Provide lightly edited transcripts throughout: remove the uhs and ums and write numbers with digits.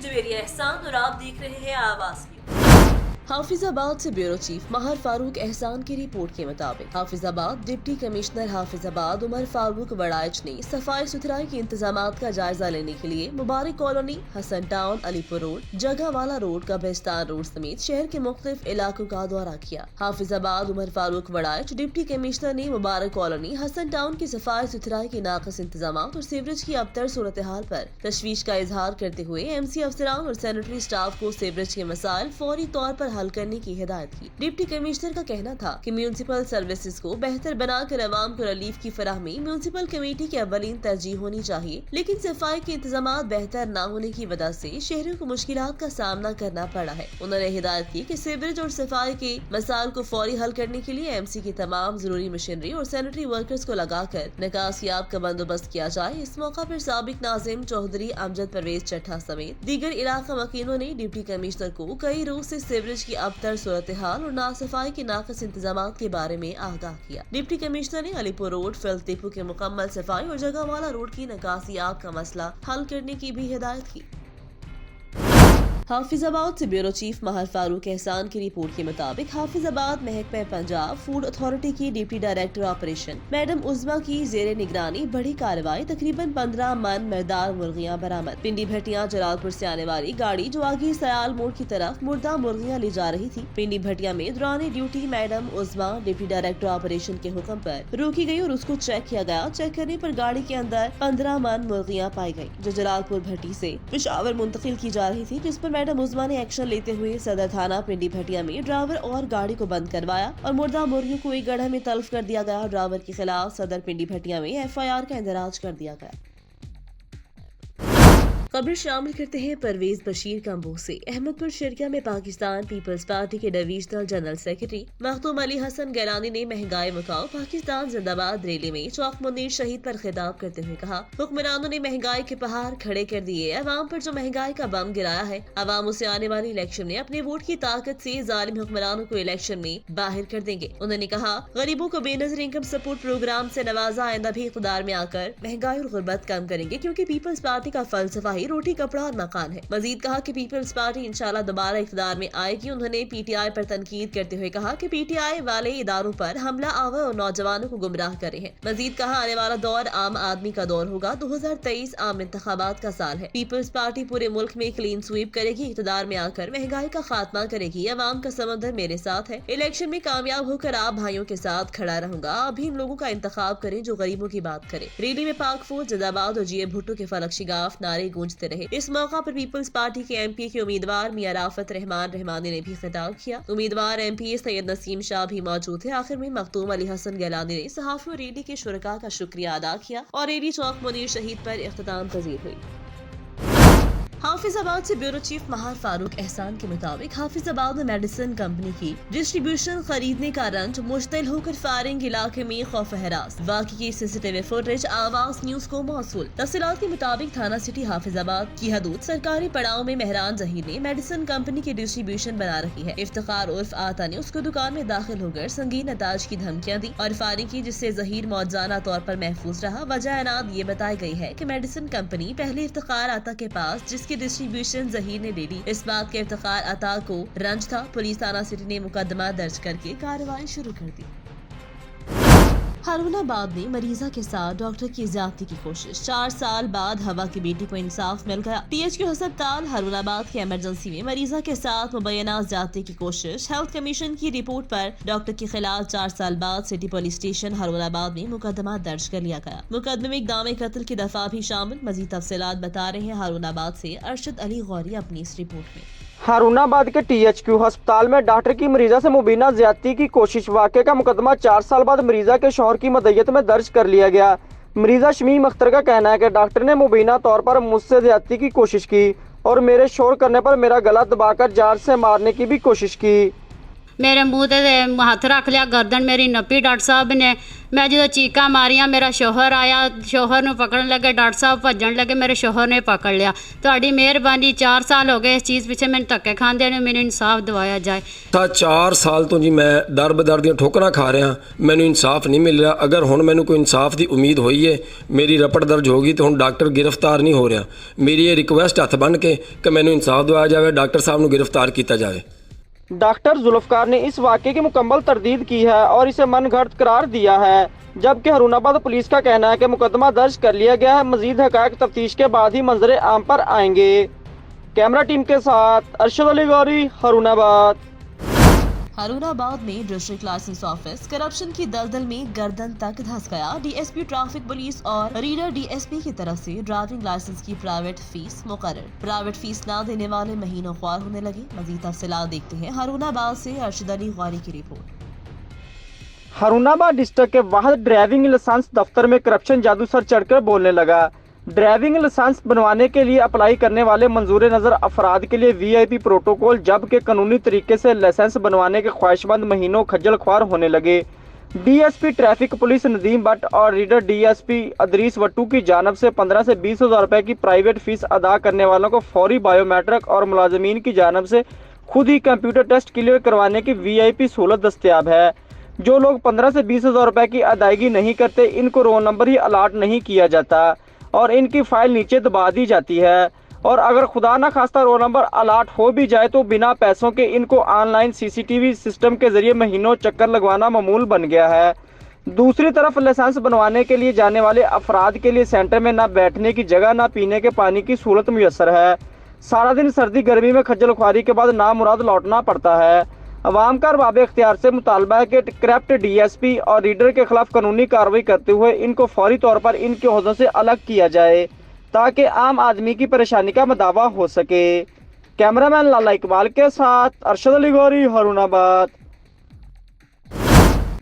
जवेरी एहसान और आप देख रहे हैं आवाज की। हाफिजाबाद से ब्यूरो चीफ महर फारूक एहसान की रिपोर्ट के मुताबिक हाफिजाबाद डिप्टी कमिश्नर हाफिजाबाद उमर फारूक वड़ाइच ने सफाई सुथराई के इंतजामात का जायजा लेने के लिए Mubarak colony, Hasan town, Alipur road, Jagahwala road, Qabristan road समेत शहर के मुख्तलिफ इलाकों का दौरा किया। हाफिजाबाद उमर फारूक वड़ाइच डिप्टी कमिश्नर ने मुबारक कॉलोनी, हसन टाउन की सफाई सुथराई के नाकस इंतजामात और सीवरेज की अबतर सूरत हाल पर तशवीश का इजहार करते हुए MC अफसरान और सैनिटरी स्टाफ को सीवरेज के मसाइल फौरी तौर पर हल करने की हिदायत की। डिप्टी कमिश्नर का कहना था कि म्यूनिसिपल सर्विसेज को बेहतर बनाकर अवाम को रिलीफ की फराहमी म्यूनिसिपल कमेटी की अव्वलीन तरजीह होनी चाहिए, लेकिन सफाई के इंतजामात बेहतर न होने की वजह से शहरियों को मुश्किलात का सामना करना पड़ा है। उन्होंने हिदायत की कि सीवरेज और सफाई के मसाइल को फौरी हल करने के लिए MC की तमाम जरूरी मशीनरी और सैनिटरी वर्कर्स को लगाकर निकासियाब का बंदोबस्त किया जाए। इस मौका पर साबिक नाजिम चौधरी, अमजद परवेज चट्ठा समेत दीगर इलाका मकीनों ने डिप्टी कमिश्नर को कई रोज से सीवरेज की अबतर सूरत हाल और नासफाई के नाकस इंतजामात के बारे में आगाह किया। डिप्टी कमिश्नर ने अलीपुर रोड, फिल्थ डिपो के मुकम्मल सफाई और जगहवाला रोड की निकासियाब का मसला हल करने की भी हिदायत की। हाफिजाबाद से ब्यूरो चीफ महर फारूक एहसान की रिपोर्ट के मुताबिक हाफिजाबाद महकमा पंजाब फूड अथॉरिटी की डिप्टी डायरेक्टर ऑपरेशन मैडम उज़्मा की जेर निगरानी बड़ी कार्रवाई तकरीबन 15 मन मरदार मुर्गियां बरामद। पिंडी भटिया जलालपुर से आने वाली गाड़ी जो आगे सयाल मोड़ की तरफ मुर्दा मुर्गियां ले जा रही थी, पिंडी भटिया में दौरान ड्यूटी मैडम उज़्मा डिप्टी डायरेक्टर ऑपरेशन के हुक्म पर रोकी गई और उसको चेक किया गया। चेक करने पर गाड़ी के अंदर 15 मन मुर्गियां पाई गयी जो जलालपुर भट्टी से पेशावर मुंतकिल की जा रही थी, जिस पर मैडम उज़्मा ने एक्शन लेते हुए सदर थाना पिंडी भटिया में ड्राइवर और गाड़ी को बंद करवाया और मुर्दा मुर्गियों को एक गड्ढे में तल्फ कर दिया गया। ड्राइवर के खिलाफ सदर पिंडी भटिया में FIR का इंदराज कर दिया गया। खबर शामिल करते हैं परवेज बशीर कंबोह से। अहमदपुर शर्किया में पाकिस्तान पीपल्स पार्टी के divisional general secretary Makhdoom Ali Hasan Gilani ने महंगाई मुकाओ पाकिस्तान जिंदाबाद रैली में चौक मुनीर शहीद पर खिताब करते हुए कहा, हुक्मरानों ने महंगाई के पहाड़ खड़े कर दिए। अवाम पर जो महंगाई का बम गिराया है, अवाम उसे आने वाले इलेक्शन में अपने वोट की ताकत से जालिम हुक्मरानों को इलेक्शन में बाहर कर देंगे। उन्होंने कहा, गरीबों को बेनजर इनकम सपोर्ट प्रोग्राम से नवाजा, आइंदा भी इक़्तिदार में आकर महंगाई और गुर्बत कम करेंगे, क्योंकि पीपल्स पार्टी का फलसफा रोटी कपड़ा और मकान है। मजीद कहा कि पीपल्स पार्टी इंशाल्लाह दोबारा इख्तियार में आएगी। उन्होंने PTI पर तनकीद करते हुए कहा कि PTI वाले इदारों पर हमला आवर और नौजवानों को गुमराह करे हैं। मजीद कहा, आने वाला दौर आम आदमी का दौर होगा। 2023 आम इंतखाबात का साल है। पीपल्स पार्टी पूरे मुल्क में क्लीन स्वीप करेगी, इख्तियार में आकर महंगाई का खात्मा करेगी। अवाम का समंदर मेरे साथ है। इलेक्शन में कामयाब होकर आप भाइयों के साथ खड़ा रहूंगा। आप भी इन लोगों का इंतखाब करें जो गरीबों की बात करें। रैली में पाक फौज जिंदाबाद और GA भुट्टो के फलक शिगाफ नारे गूंजते रहे। इस मौका पर पीपल्स पार्टी के MP के उम्मीदवार मियां राफत रहमान रहमानी ने भी खिताब किया। उम्मीदवार MP सैयद नसीम शाह भी मौजूद थे। आखिर में मखदूम अली हसन गैलानी ने सहाफी और रैली के शुरका का शुक्रिया अदा किया और रैली चौक मुनीर शहीद पर इख्तिताम पजीर हुई। हाफिजाबाद से ब्यूरो चीफ महर फारूक एहसान के मुताबिक हाफिजाबाद में मेडिसिन कंपनी की डिस्ट्रीब्यूशन खरीदने का रंज मुश्तिल होकर फायरिंग इलाके में खौफ हरास। वाक़ई की CCTV फुटेज आवाज न्यूज को मौसूल। तफसीलात के मुताबिक थाना सिटी हाफिजाबाद की हदूद सरकारी पड़ाव में मेहरान जहीर ने मेडिसिन कंपनी की डिस्ट्रीब्यूशन बना रही है। इफ्तिखार उर्फ आता ने उसको दुकान में दाखिल होकर संगीन नताज की धमकियां दी और फायरिंग की, जिससे जहीर मौजाना तौर पर महफूज रहा। वजह एनाद ये बताई गई है कि मेडिसिन कंपनी पहले इफ्तिखार आता के पास जिसकी डिस्ट्रीब्यूशन जहीर ने ले ली। इस बात के इफ्तिखार अता को रंज था। पुलिस थाना सिटी ने मुकदमा दर्ज करके कार्रवाई शुरू कर दी। हारूनाबाद में मरीजा के साथ डॉक्टर की ज्यादती की कोशिश। 4 साल बाद हवा की बेटी को इंसाफ मिल गया। THQ अस्पताल हारूनाबाद के इमरजेंसी में मरीजा के साथ मुबैना ज्यादती की कोशिश। हेल्थ कमीशन की रिपोर्ट पर डॉक्टर के खिलाफ 4 साल बाद सिटी पुलिस स्टेशन हारूनाबाद में मुकदमा दर्ज कर लिया गया। मुकदमे में इक़दाम कत्ल की दफा भी शामिल। मजीद तफसीलात बता रहे हैं हारूनाबाद से अरशद अली गौरी अपनी इस रिपोर्ट में। हारूनाबाद के THQ अस्पताल में डॉक्टर की मरीजा से मुबीना ज्यादती की कोशिश वाक़े का मुकदमा 4 साल बाद मरीजा के शौहर की मदयत में दर्ज कर लिया गया। मरीजा शमीम अख्तर का कहना है कि डॉक्टर ने मुबीना तौर पर मुझसे ज्यादती की कोशिश की और मेरे शोर करने पर मेरा गला दबाकर जान से मारने की भी कोशिश की। ਮੇਰੇ ਮੂੰਹ ਤੇ ਹੱਥ ਰੱਖ ਲਿਆ, ਗਰਦਨ ਮੇਰੀ ਨੱਪੀ ਡਾਕਟਰ ਸਾਹਿਬ ਨੇ। ਮੈਂ ਜਦੋਂ ਚੀਕਾਂ ਮਾਰੀਆਂ, ਮੇਰਾ ਸ਼ੋਹਰ ਆਇਆ, ਸ਼ੋਹਰ ਨੂੰ ਪਕੜਨ ਲੱਗੇ, ਡਾਕਟਰ ਸਾਹਿਬ ਭੱਜਣ ਲੱਗੇ, ਮੇਰੇ ਸ਼ੋਹਰ ਨੇ ਪਕੜ ਲਿਆ। ਤੁਹਾਡੀ ਮਿਹਰਬਾਨੀ, 4 ਸਾਲ ਹੋ ਗਏ ਇਸ ਚੀਜ਼ ਪਿੱਛੇ ਮੈਨੂੰ ਧੱਕੇ ਖਾਂਦੇ ਨੂੰ, ਮੈਨੂੰ ਇਨਸਾਫ ਦਿਵਾਇਆ ਜਾਏ। ਤਾਂ 4 ਸਾਲ ਤੋਂ ਜੀ ਮੈਂ ਦਰ-ਬਦਰ ਦੀਆਂ ਠੋਕਰਾਂ ਖਾ ਰਿਹਾ, ਮੈਨੂੰ ਇਨਸਾਫ ਨਹੀਂ ਮਿਲ ਰਿਹਾ। ਅਗਰ ਹੁਣ ਮੈਨੂੰ ਕੋਈ ਇਨਸਾਫ ਦੀ ਉਮੀਦ ਹੋਈ ਹੈ, ਮੇਰੀ ਰਪਟ ਦਰਜ ਹੋ ਗਈ, ਤਾਂ ਹੁਣ ਡਾਕਟਰ ਗ੍ਰਿਫਤਾਰ ਨਹੀਂ ਹੋ ਰਿਹਾ। ਮੇਰੀ ਇਹ ਰਿਕੁਐਸਟ ਹੱਥ ਬੰਨ੍ਹ ਕੇ ਕਿ ਮੈਨੂੰ ਇਨਸਾਫ ਦਿਵਾਇਆ ਜਾਵੇ, ਡਾਕਟਰ ਸਾਹਿਬ ਨੂੰ गिरफ्तार किया जाए। डॉक्टर जुल्फकार ने इस वाक़े की मुकम्मल तरदीद की है और इसे मनगढ़ंत करार दिया है, जबकि हरुणाबाद पुलिस का कहना है कि मुकदमा दर्ज कर लिया गया है। मजीद हक़ाइक़ तफ्तीश के बाद ही मंजर आम पर आएंगे। कैमरा टीम के साथ अरशद अली गौरी, हरुणाबाद। हरुणाबाद में डिस्ट्रिक्ट लाइसेंस ऑफिस करप्शन की दलदल में गर्दन तक धंस गया। डीएसपी ट्रैफिक पुलिस और रीडर डीएसपी की तरफ से ड्राइविंग लाइसेंस की प्राइवेट फीस मुकर्रर। प्राइवेट फीस न देने वाले महीनों ख्वार होने लगे। मजीद तफसीलात देखते हैं हरुणाबाद से अरशद अली गौरी की रिपोर्ट। हरुणाबाद डिस्ट्रिक्ट के वाहद ड्राइविंग लाइसेंस दफ्तर में करप्शन जादू सर चढ़कर बोलने लगा। ड्राइविंग लाइसेंस बनवाने के लिए अप्लाई करने वाले मंजूर नज़र अफराद के लिए वीआईपी प्रोटोकॉल, जबकि कानूनी तरीके से लाइसेंस बनवाने के ख्वाहिशमंद महीनों खज्जल ख्वार होने लगे। DSP traffic police Nadeem Bhatt और रीडर डीएसपी अदरीस वट्टू की जानब से 15 से 20 हज़ार रुपये की प्राइवेट फीस अदा करने वालों को फौरी बायोमेट्रिक और मुलाजमीन की जानब से खुद ही कंप्यूटर टेस्ट क्लियर करवाने की वीआईपी सहूलत दस्तियाब है। जो लोग 15 से 20 हज़ार रुपये की अदायगी नहीं करते, इनको रोल नंबर ही अलाट नहीं किया जाता और इनकी फाइल नीचे दबा दी जाती है। और अगर खुदा न खास्ता रोल नंबर अलाट हो भी जाए तो बिना पैसों के इनको ऑनलाइन सीसीटीवी सिस्टम के जरिए महीनों चक्कर लगवाना मामूल बन गया है। दूसरी तरफ लाइसेंस बनवाने के लिए जाने वाले अफराद के लिए सेंटर में न बैठने की जगह, न पीने के पानी की सहूलत मुयसर है। सारा दिन सर्दी गर्मी में खज्जल ख्वारी के बाद नामुराद लौटना पड़ता है। अवाम का अरबाब इख्तियार से मुतालबा है कि करप्ट डीएसपी और रीडर के खिलाफ कानूनी कार्रवाई करते हुए इनको फौरी तौर पर इनके ओहदों से अलग किया जाए ताकि आम आदमी की परेशानी का मदावा हो सके। कैमरामैन लाला इकबाल के साथ अरशद अली गौरी, हरुणाबाद।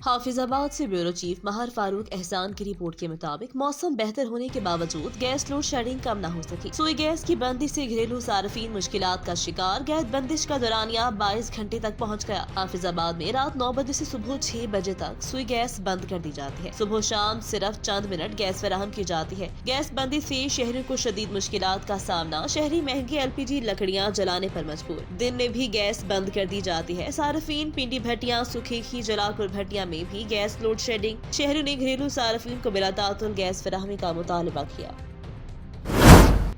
हाफिजाबाद से ब्यूरो चीफ महर फारूक एहसान की रिपोर्ट के मुताबिक मौसम बेहतर होने के बावजूद गैस लोड शेडिंग कम न हो सकी। सुई गैस की बंदिश से घरेलू सार्फिन मुश्किलात का शिकार। गैस बंदिश का दौरानिया 22 घंटे तक पहुंच गया। हाफिजाबाद में रात 9 बजे से सुबह 6 बजे तक सुई गैस बंद कर दी जाती है। सुबह शाम सिर्फ चंद मिनट गैस फराहम की जाती है। गैस बंदी से शहरियों को शदीद मुश्किलात का सामना। शहरी महंगी एलपीजी लकड़ियाँ जलाने पर मजबूर। दिन में भी गैस बंद कर दी जाती है। सार्फिन पिंडी भट्टियाँ, सुखेखी, जलालपुर भट्टियाँ में भी गैस लोड शेडिंग। शहरों ने घरेलू सार्फिन को बिला तातुल गैस फराहमी का मुतालबा किया।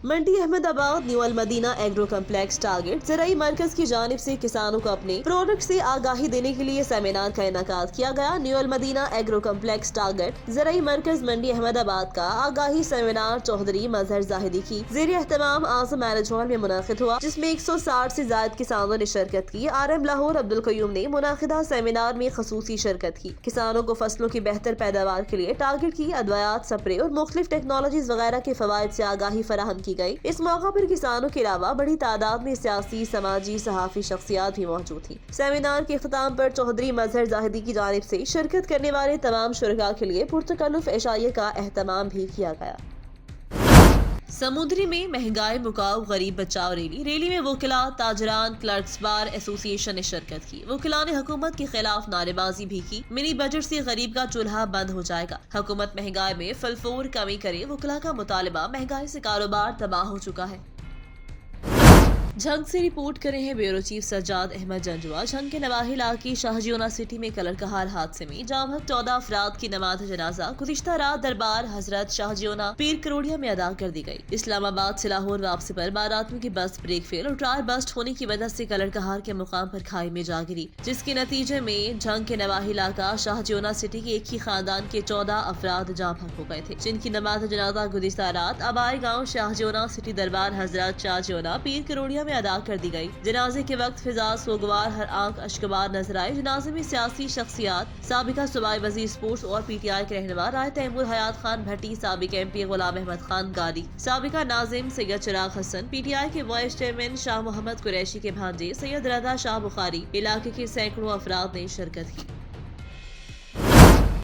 मंडी अहमदाबाद न्यू अल मदीना एग्रो कम्प्लेक्स टारगेट ज़राई मरकज की जानिब से किसानों को अपने प्रोडक्ट से आगाही देने के लिए सेमिनार का इनेकाद किया गया। न्यू अल मदीना एग्रो कम्प्लेक्स टारगेट ज़राई मरकज मंडी अहमदाबाद का आगाही सेमिनार चौधरी मजहर जाहिदी की ज़ेर एहतमाम आज़म मैरिज हॉल में मुनाकिद हुआ, जिसमें 160 से ज्यादा किसानों ने शिरकत की। RM लाहौर अब्दुल कयूम ने मुनाकिदा सेमिनार में खसूसी शिरकत की। किसानों को फसलों की बेहतर पैदावार के लिए टारगेट की अद्वियात, स्प्रे और मुख्तलिफ टेक्नोलॉजीज वगैरह के फवाइद से आगाही फराहम की गई। इस मौका पर किसानों के अलावा बड़ी तादाद में सियासी, समाजी, सहाफी शख्सियात भी मौजूद थी। सेमिनार के इख्तिताम पर चौधरी मजहर जाहिदी की जानिब से शिरकत करने वाले तमाम शुरका के लिए पुरतकल्लुफ इशाइये का एहतमाम भी किया गया। समुद्री में महंगाई मुकाव गरीब बचाओ रैली में वकीला, ताजरान, क्लर्क्स बार एसोसिएशन ने शिरकत की। वकीला ने हुकूमत के खिलाफ नारेबाजी भी की। मिनी बजट से गरीब का चूल्हा बंद हो जाएगा। हुकूमत महंगाई में फलफोर कमी करे, वकीला का मुतालबा। महंगाई से कारोबार तबाह हो चुका है। झंग से रिपोर्ट कर रहे हैं ब्यूरो चीफ सज्जाद अहमद जंजुआ। झंग के नवाही इलाके शाहजियोना सिटी में कलर कहार हादसे में जाम हक 14 अफराद की नमाज जनाजा गुज़िश्ता रात दरबार हजरत शाहजियोना पीर करोड़िया में अदा कर दी गई। इस्लामाबाद से लाहौर वापसी पर बारातियों की बस ब्रेक फेल और टायर बस्ट होने की वजह से कलर कहार के मुकाम पर खाई में जा गिरी, जिसके नतीजे में झंग के नवाही इलाका शाहजियोना सिटी के एक ही खानदान के 14 अफराद जाम हक हो गए थे, जिनकी नमाज जनाजा गुज़िश्ता रात आबाई गाँव शाहजियोना सिटी दरबार हजरत शाहजियोना पीर करोड़िया में अदा कर दी गई। जनाजे के वक्त फिजा सोगवार, हर आंख अश्कबार नजर आए। जनाजे में सियासी शख्सियात, साबिका सूबाई वजीर स्पोर्ट्स और PTI के रहनुमा राय तैमूर हयात खान भट्टी, साबिक MP गुलाम अहमद खान गारी, साबिका नाजिम सैयद चिराग हसन, PTI के वाइस चेयरमैन शाह मोहम्मद कुरैशी के भांजे सैयद रदा शाह बुखारी, इलाके के सैकड़ों अफराद ने शिरकत की।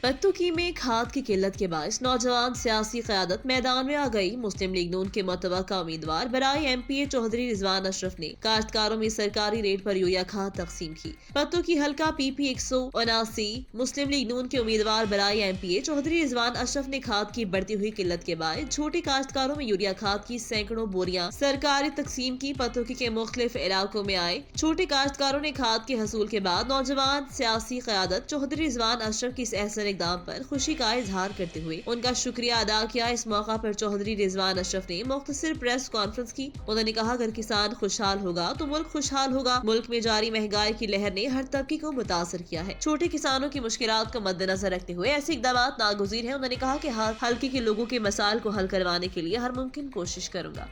पत्तुकी में खाद की किल्लत के बायस नौजवान सियासी क़यादत मैदान में आ गई। मुस्लिम लीग नून के मुतवक्का उम्मीदवार बराए MPA चौधरी रिजवान अशरफ ने काश्तकारों में सरकारी रेट पर यूरिया खाद तकसीम की। पत्तुकी हल्का PP 179 मुस्लिम लीग नून के उम्मीदवार बराए MPA चौधरी रिजवान अशरफ ने खाद की बढ़ती हुई किल्लत के बायस छोटे काश्तकारों में यूरिया खाद की सैकड़ों बोरियां सरकारी तकसीम की। पत्तुकी के मुख्तलिफ इलाकों में आए छोटे काश्तकारों ने खाद के हसूल के बाद नौजवान सियासी क़यादत चौधरी रिजवान अशरफ की इस अहसन इक़दाम पर खुशी का इजहार करते हुए उनका शुक्रिया अदा किया। इस मौका पर चौधरी रिजवान अशरफ ने मुख्तसर प्रेस कॉन्फ्रेंस की। उन्होंने कहा, अगर किसान खुशहाल होगा तो मुल्क खुशहाल होगा। मुल्क में जारी महंगाई की लहर ने हर तबके को मुतासर किया है। छोटे किसानों की मुश्किलात को मद्देनजर रखते हुए ऐसे इक़दाम नागुज़ीर है। उन्होंने कहा कि हल्के के लोगों के मसाइल को हल करवाने के लिए हर मुमकिन कोशिश करूंगा।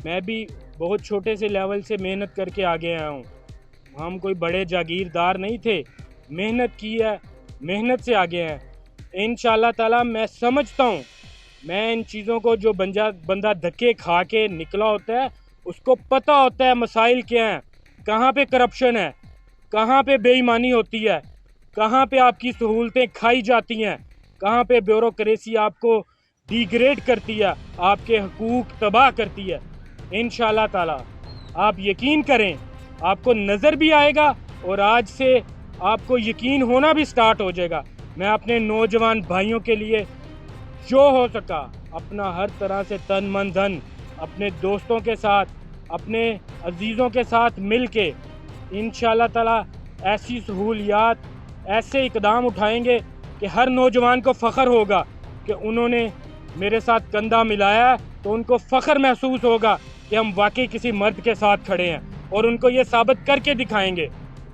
मैं भी बहुत छोटे से लेवल से मेहनत करके आगे आया हूँ। हम कोई बड़े जागीरदार नहीं थे, मेहनत की है, मेहनत से आगे हैं। इंशाअल्लाह ताला मैं समझता हूँ, मैं इन चीज़ों को जो बंदा धक्के खा के निकला होता है उसको पता होता है मसाइल क्या हैं, कहाँ पे करप्शन है, कहाँ पे बेईमानी होती है, कहाँ पे आपकी सहूलतें खाई जाती हैं, कहाँ पे ब्यूरोक्रेसी आपको डिग्रेड करती है, आपके हकूक़ तबाह करती है। इंशाअल्लाह ताला आप यकीन करें, आपको नज़र भी आएगा और आज से आपको यकीन होना भी स्टार्ट हो जाएगा। मैं अपने नौजवान भाइयों के लिए जो हो सका अपना हर तरह से तन मन धन अपने दोस्तों के साथ, अपने अजीज़ों के साथ मिल के इंशाअल्लाह ताला ऐसी सहूलियात, ऐसे इक़दाम उठाएंगे कि हर नौजवान को फ़ख्र होगा कि उन्होंने मेरे साथ कंधा मिलाया है, तो उनको फ़ख्र महसूस होगा कि हम वाकई किसी मर्द के साथ खड़े हैं और उनको ये साबित करके दिखाएंगे।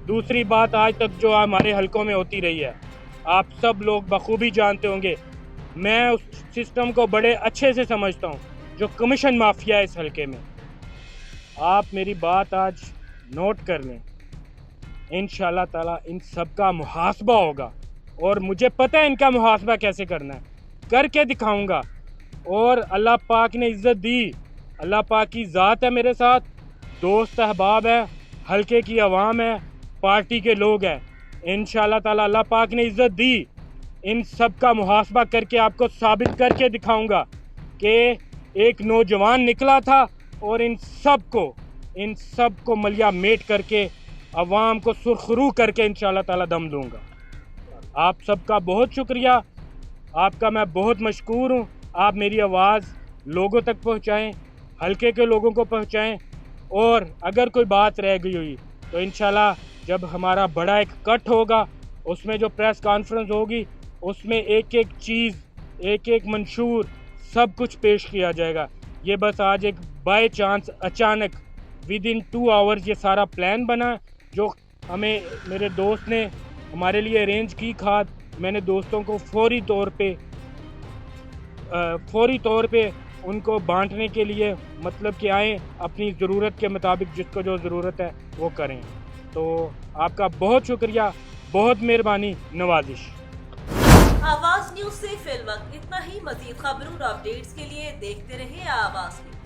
दूसरी बात, आज तक जो हमारे हलकों में होती रही है, आप सब लोग बखूबी जानते होंगे, मैं उस सिस्टम को बड़े अच्छे से समझता हूँ जो कमीशन माफिया है इस हलके में। आप मेरी बात आज नोट कर लें, इंशाअल्लाह ताला इन सब का मुहासबा होगा और मुझे पता है इनका मुहासबा कैसे करना है, करके दिखाऊंगा। और अल्लाह पाक ने इज़्ज़त दी, अल्लाह पाक की ज़ात है मेरे साथ, दोस्त अहबाब है, हलके की आवाम है, पार्टी के लोग हैं। इंशाअल्लाह ताला अल्लाह पाक ने इज़्ज़त दी, इन सब का मुहासबा करके आपको साबित करके दिखाऊंगा कि एक नौजवान निकला था और इन सब को मलिया मेट करके अवाम को सुरखरू करके इंशाअल्लाह ताला दम दूंगा। आप सबका बहुत शुक्रिया, आपका मैं बहुत मशकूर हूँ। आप मेरी आवाज़ लोगों तक पहुँचाएँ, हलके के लोगों को पहुँचाएँ, और अगर कोई बात रह गई हुई तो इंशाल्लाह जब हमारा बड़ा एक कट होगा उसमें जो प्रेस कॉन्फ्रेंस होगी उसमें एक एक चीज़, एक एक मंशूर सब कुछ पेश किया जाएगा। ये बस आज एक बाय चांस अचानक विदिन 2 आवर्स ये सारा प्लान बना जो हमें मेरे दोस्त ने हमारे लिए अरेंज की खाद। मैंने दोस्तों को फौरी तौर पे उनको बांटने के लिए, मतलब कि आएँ अपनी ज़रूरत के मुताबिक जिसको जो ज़रूरत है वो करें। तो आपका बहुत शुक्रिया, बहुत मेहरबानी, नवाजिश। आवाज़ न्यूज़ से फिलवक्त इतना ही। मज़ीद खबरों और अपडेट्स के लिए देखते रहिए आवाज़ न्यूज़।